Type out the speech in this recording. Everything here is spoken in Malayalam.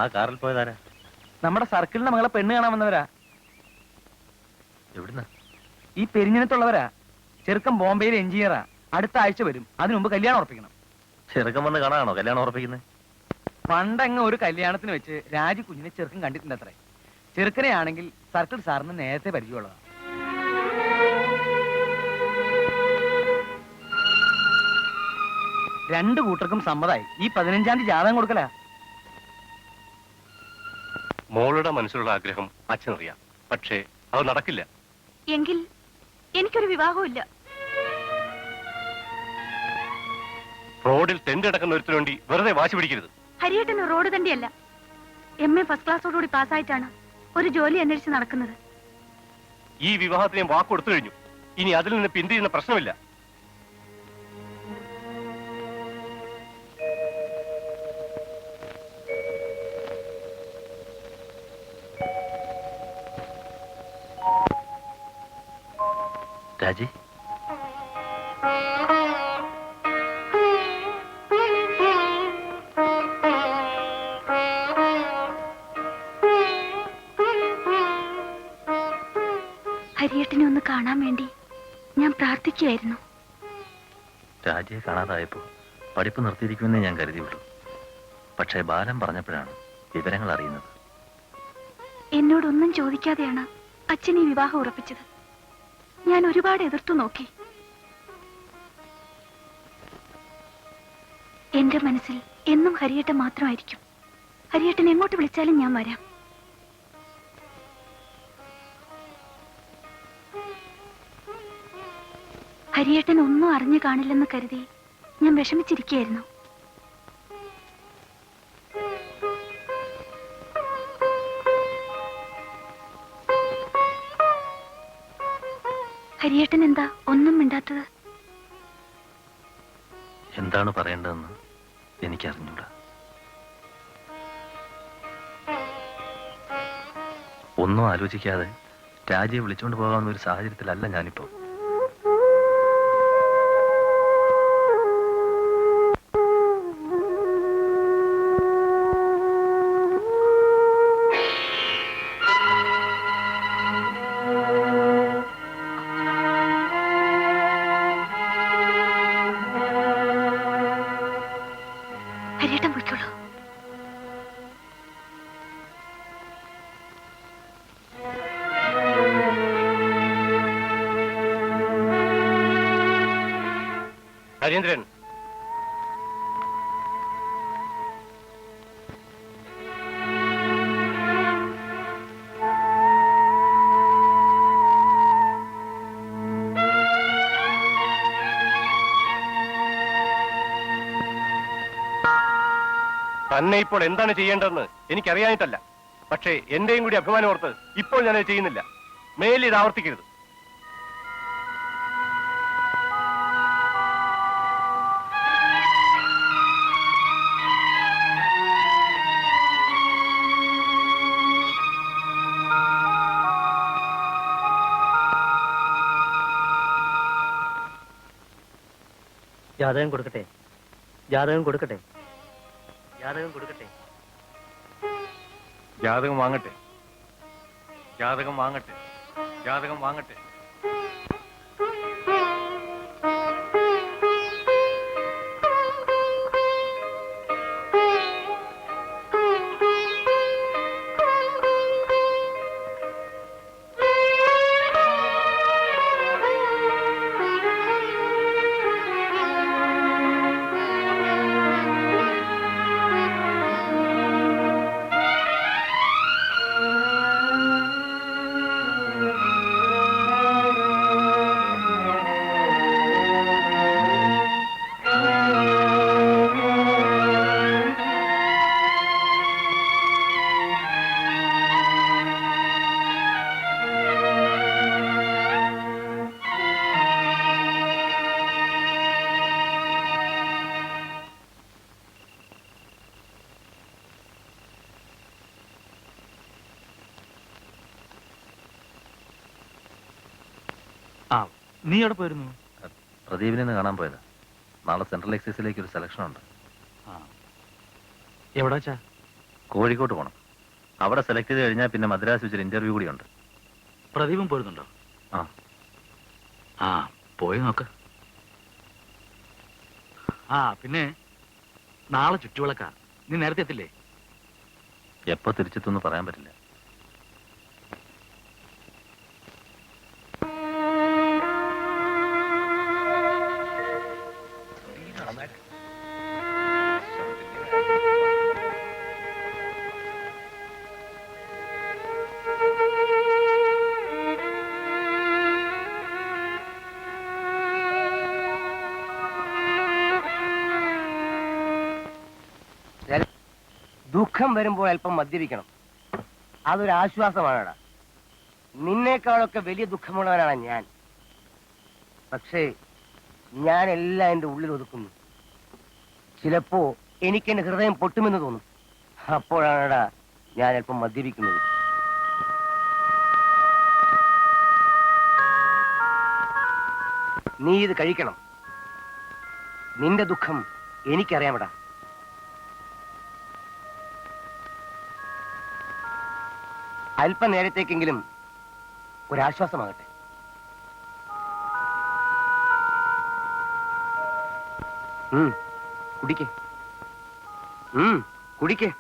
ആ കാറിൽ പോയതാരാ? നമ്മുടെ സർക്കിളിന്റെ മകളെ പെണ്ണ് കാണാൻ വന്നവരാ. എവിടുന്ന? ഈ പെരിഞ്ഞിനത്തുള്ളവരാ. ചെറുക്കൻ ബോംബെയിലെ എഞ്ചിനീയറാ. അടുത്ത ആഴ്ച വരും. അതിനു മുമ്പ് കല്യാണം ഉറപ്പിക്കണം. ചെറുക്കൻ വന്ന് കാണാണോ കല്യാണം ഉറപ്പിക്കുന്നത്? പണ്ടങ്ങ് ഒരു കല്യാണത്തിന് വെച്ച് രാജി കുഞ്ഞിനെ ചെറുക്കൻ കണ്ടിട്ടുണ്ട് അത്രേ. ചെറുക്കനെ ആണെങ്കിൽ സർക്കിൾ സാറിന് നേരത്തെ പരിചയമുള്ളതാ. രണ്ടു കൂട്ടർക്കും സമ്മതായി. ഈ 15-ാം തീയതി ജാതകം കൊടുക്കല. മോളുടെ മനസ്സിലുള്ള ആഗ്രഹം അച്ഛനറിയാം, പക്ഷേ അത് നടക്കില്ല. എങ്കിൽ എനിക്കൊരു വിവാഹവും ഇല്ല. റോഡിൽ ടെന്റ് അടക്കുന്ന ഒരുത്തിനു വേണ്ടി വെറുതെ വാശി പിടിക്കരുത്. ഹരിയേട്ടന് റോഡ് തണ്ടിയല്ല. MA ഫസ്റ്റ് ക്ലാസ്സോടുകൂടി പാസ്സായിട്ടാണ് ഒരു ജോലി അന്വേഷിച്ച് നടക്കുന്നത്. ഈ വിവാഹത്തിന് ഞാൻ വാക്ക് കൊടുത്തു കഴിഞ്ഞു. ഇനി അതിൽ നിന്ന് പിന്തിരിയുന്ന പ്രശ്നമില്ല. രാജി, ഹരിയേട്ടനെ ഒന്ന് കാണാൻ വേണ്ടി ഞാൻ പ്രാർത്ഥിക്കുകയായിരുന്നു. രാജിയെ കാണാതായപ്പോ പഠിപ്പ് നിർത്തിയിരിക്കുമെന്നേ ഞാൻ കരുതിയുള്ളൂ. പക്ഷേ ബാലൻ പറഞ്ഞപ്പോഴാണ് വിവരങ്ങൾ അറിയുന്നത്. എന്നോടൊന്നും ചോദിക്കാതെയാണ് അച്ഛൻ ഈ വിവാഹം ഉറപ്പിച്ചത്. ഞാൻ ഒരുപാട് എതിർത്തു നോക്കി. എന്റെ മനസ്സിൽ എന്നും ഹരിയേട്ടൻ മാത്രമായിരിക്കും. ഹരിയേട്ടൻ എങ്ങോട്ട് വിളിച്ചാലും ഞാൻ വരാം. ഹരിയേട്ടൻ ഒന്നും അറിഞ്ഞു കാണില്ലെന്ന് കരുതി ഞാൻ വിഷമിച്ചിരിക്കുകയായിരുന്നു. ഹരിയേട്ടൻ എന്താ ഒന്നും മിണ്ടാത്തത്? എന്താണ് പറയേണ്ടതെന്ന് എനിക്കറിഞ്ഞൂടാ. ഒന്നും ആലോചിക്കാതെ രാജിയെ വിളിച്ചുകൊണ്ട് പോകാവുന്ന ഒരു സാഹചര്യത്തിലല്ല ഞാനിപ്പോ. ഹരിയേട്ടൻ പോയിക്കോളൂ. ഹരീന്ദ്രൻ, തന്നെ ഇപ്പോൾ എന്താണ് ചെയ്യേണ്ടതെന്ന് എനിക്കറിയാനിട്ടല്ല. പക്ഷേ എന്റെയും കൂടി അഭിമാനം ഓർത്ത് ഇപ്പോൾ ഞാനത് ചെയ്യുന്നില്ല. മേലിൽ ഇത് ആവർത്തിക്കരുത്. ജാതകം കൊടുക്കട്ടെ? ജാതകം കൊടുക്കട്ടെ? ജാതകം കൊടുക്കട്ടെ? ജാതകം വാങ്ങട്ടെ, ജാതകം വാങ്ങട്ടെ, ജാതകം വാങ്ങട്ടെ. നീ എവിടെ പോയിരുന്നു? പ്രദീപിനെ കാണാൻ പോയതാ. നാളെ സെൻട്രൽ എക്സൈസിലേക്ക് ഒരു സെലക്ഷൻ ഉണ്ട്. എവിടെ വെച്ചാ? കോഴിക്കോട്ട് പോകണം. അവിടെ സെലക്ട് ചെയ്ത് കഴിഞ്ഞാൽ പിന്നെ മദ്രാസ് വെച്ചൊരു ഇന്റർവ്യൂ കൂടിയുണ്ട്. പ്രദീപം പോരുന്നുണ്ടോ? ആ. ആ, പോയി നോക്ക്. ആ, പിന്നെ നാളെ ചുറ്റുവിളക്കാ. നീ നേരത്തെ എത്തില്ലേ? എപ്പോ തിരിച്ചെത്തുമെന്ന് പറയാൻ പറ്റില്ല. ദുഃഖം വരുമ്പോൾ അല്പം മദ്യപിക്കണം. അതൊരു ആശ്വാസമാണടാ. നിന്നേക്കാളൊക്കെ വലിയ ദുഃഖമുള്ളവനാണ് ഞാൻ. പക്ഷേ ഞാൻ എല്ലാം എൻ്റെ ഉള്ളിൽ ഒതുക്കുന്നു. ചിലപ്പോ എനിക്ക് എന്റെ ഹൃദയം പൊട്ടുമെന്ന് തോന്നും. അപ്പോഴാണടാ ഞാൻ അല്പം മദ്യപിക്കുന്നത്. നീ ഇത് കഴിക്കണം. നിന്റെ ദുഃഖം എനിക്കറിയാമടാ. അല്പനേരത്തേക്കെങ്കിലും ഒരാശ്വാസമാകട്ടെ. കുടിക്കേ കുടിക്കേ.